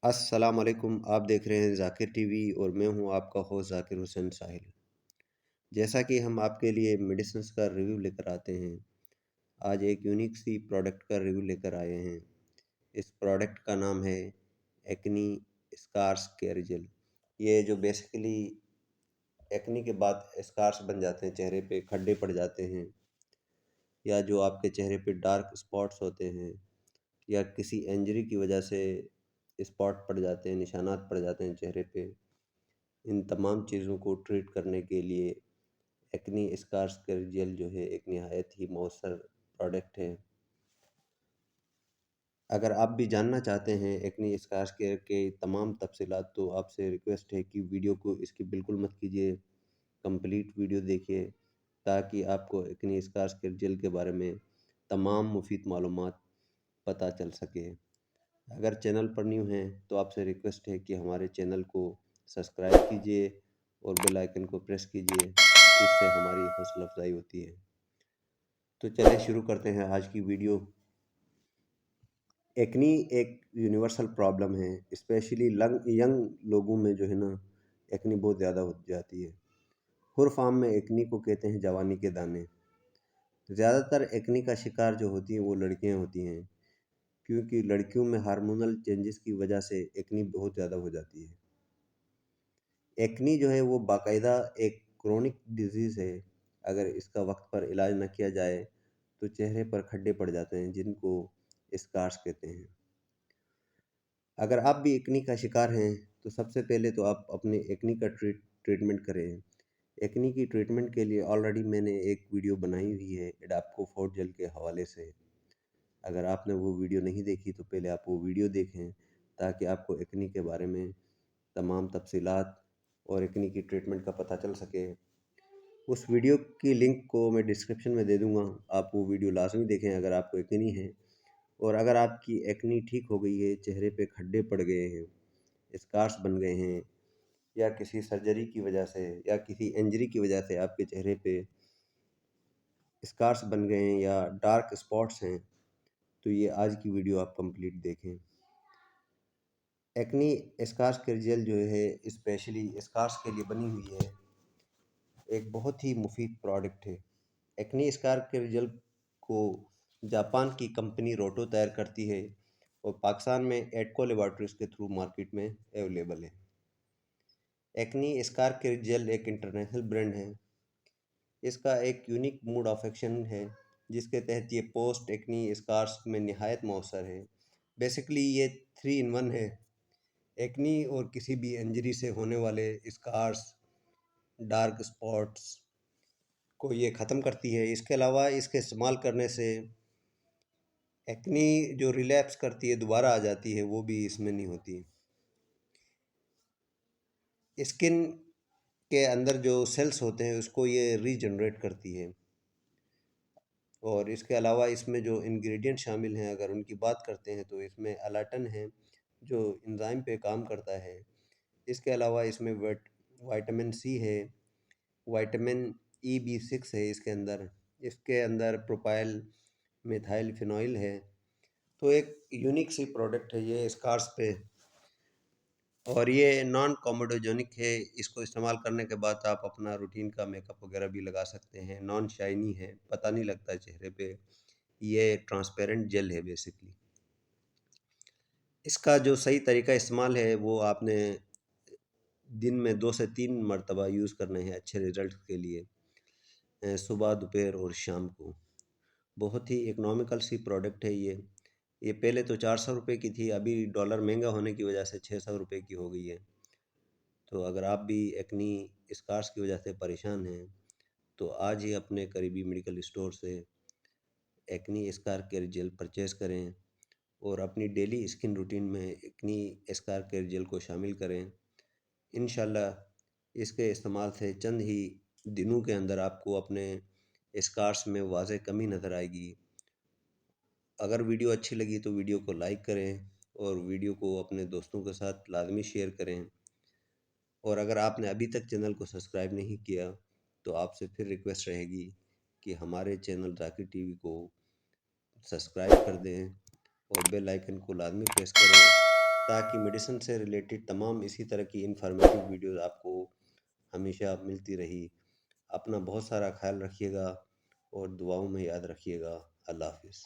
अस्सलाम वालेकुम। आप देख रहे हैं ज़ाकिर टीवी और मैं हूं आपका होस्ट ज़ाकिर हुसैन साहिल। जैसा कि हम आपके लिए मेडिसिन्स का रिव्यू लेकर आते हैं, आज एक यूनिक सी प्रोडक्ट का रिव्यू लेकर आए हैं। इस प्रोडक्ट का नाम है एक्नी स्कार्स केयर जेल। ये जो बेसिकली एक्नी के बाद स्कार्स बन जाते हैं, चेहरे पे खड्डे पड़ जाते हैं, या जो आपके चेहरे पे डार्क स्पॉट्स होते हैं, या किसी इंजरी की वजह से स्पॉट पड़ जाते हैं, निशानात पड़ जाते हैं चेहरे पे, इन तमाम चीज़ों को ट्रीट करने के लिए एक्नी स्कार्स केयर जेल जो है एक नहायत ही मौसर प्रोडक्ट है। अगर आप भी जानना चाहते हैं एक्नी स्कार्स केयर के तमाम तफसीलात, तो आपसे रिक्वेस्ट है कि वीडियो को इसकी बिल्कुल मत कीजिए, कंप्लीट वीडियो देखिए ताकि आपको एक्नी स्कार्स केयर जेल के बारे में तमाम मुफीद मालूमात पता चल सके। अगर चैनल पर न्यू हैं तो आपसे रिक्वेस्ट है कि हमारे चैनल को सब्सक्राइब कीजिए और बेल आइकन को प्रेस कीजिए, इससे हमारी हौसला अफजाई होती है। तो चलिए शुरू करते हैं आज की वीडियो। एक्नी एक यूनिवर्सल प्रॉब्लम है, स्पेशली यंग लोगों में जो है ना, एक्नी बहुत ज़्यादा हो जाती है। हुर फार्म में एक्नी को कहते हैं जवानी के दाने। ज़्यादातर एक्नी का शिकार जो होती हैं वो लड़कियां होती हैं, क्योंकि लड़कियों में हार्मोनल चेंजेस की वजह से एक्नी बहुत ज़्यादा हो जाती है। एक्नी जो है वो बाकायदा एक क्रोनिक डिजीज़ है। अगर इसका वक्त पर इलाज न किया जाए तो चेहरे पर खड्डे पड़ जाते हैं, जिनको स्कार्स कहते हैं। अगर आप भी एक्नी का शिकार हैं तो सबसे पहले तो आप अपने एक्नी का ट्रीटमेंट करें। एक्नी की ट्रीटमेंट के लिए ऑलरेडी मैंने एक वीडियो बनाई हुई है एडाप्को फोर्ट जेल के हवाले से। अगर आपने वो वीडियो नहीं देखी तो पहले आप वो वीडियो देखें, ताकि आपको एक्नी के बारे में तमाम तफसीलात और एक्नी की ट्रीटमेंट का पता चल सके। उस वीडियो की लिंक को मैं डिस्क्रिप्शन में दे दूँगा, आप वो वीडियो लाज़मी देखें अगर आपको एक्नी है। और अगर आपकी एक्नी ठीक हो गई है, चेहरे पे खड्डे पड़ गए हैं, स्कार्स बन गए हैं, या किसी सर्जरी की वजह से या किसी इंजरी की वजह से आपके चेहरे पे स्कार्स बन गए हैं या डार्क स्पॉट्स हैं, तो ये आज की वीडियो आप कंप्लीट देखें। एक्नी स्कार्स केयर जेल जो है स्पेशली स्कार्स के लिए बनी हुई है, एक बहुत ही मुफीद प्रोडक्ट है। एक्नी स्कार केयर जेल को जापान की कंपनी रोटो तैयार करती है और पाकिस्तान में एडको लेबॉर्ट्रीज के थ्रू मार्केट में अवेलेबल है। एक्नी स्कार केयर जेल एक इंटरनेशनल ब्रांड है। इसका एक यूनिक मोड ऑफ एक्शन है, जिसके तहत ये पोस्ट एक्नी स्कार्स में नहायत मौसर है। बेसिकली ये 3 in 1 है। एक्नी और किसी भी इंजरी से होने वाले स्कार्स, डार्क स्पॉट्स को ये ख़त्म करती है। इसके अलावा इसके इस्तेमाल करने से एक्नी जो रिलैप्स करती है, दोबारा आ जाती है, वो भी इसमें नहीं होती। स्किन के अंदर जो सेल्स होते हैं उसको ये रीजनरेट करती है। और इसके अलावा इसमें जो इंग्रेडिएंट शामिल हैं, अगर उनकी बात करते हैं तो इसमें अलाटन है जो एंजाइम पे काम करता है। इसके अलावा इसमें विटामिन सी है, विटामिन E B6 है इसके अंदर प्रोपाइल मिथाइल फिनॉइल है। तो एक यूनिक सी प्रोडक्ट है ये स्कार्स पे, और ये नॉन कॉमेडोजेनिक है। इसको इस्तेमाल करने के बाद आप अपना रूटीन का मेकअप वगैरह भी लगा सकते हैं। नॉन शाइनी है, पता नहीं लगता चेहरे पे। ये ट्रांसपेरेंट जेल है बेसिकली। इसका जो सही तरीका इस्तेमाल है वो आपने दिन में 2 से 3 मरतबा यूज़ करने हैं अच्छे रिजल्ट के लिए, सुबह, दोपहर और शाम को। बहुत ही इकोनॉमिकल सी प्रोडक्ट है ये पहले तो 400 रुपये की थी, अभी डॉलर महंगा होने की वजह से 600 रुपये की हो गई है। तो अगर आप भी एक्नी स्कार्स की वजह से परेशान हैं तो आज ही अपने करीबी मेडिकल स्टोर से acne scar care gel purchase करें और अपनी डेली स्किन रूटीन में एक्नी स्कार केयर जेल को शामिल करें। इंशाल्लाह इसके इस्तेमाल से चंद ही दिनों के अंदर आपको अपने स्कार्स में वाज़ेह कमी नज़र आएगी। अगर वीडियो अच्छी लगी तो वीडियो को लाइक करें और वीडियो को अपने दोस्तों के साथ लाजमी शेयर करें। और अगर आपने अभी तक चैनल को सब्सक्राइब नहीं किया तो आपसे फिर रिक्वेस्ट रहेगी कि हमारे चैनल ज़ाकिर टीवी को सब्सक्राइब कर दें और बेल आइकन को लाजमी प्रेस करें, ताकि मेडिसिन से रिलेटेड तमाम इसी तरह की इन्फॉर्मेटिव वीडियोज़ आपको हमेशा मिलती रही। अपना बहुत सारा ख़्याल रखिएगा और दुआओं में याद रखिएगा। अल्लाह हाफ़िज़।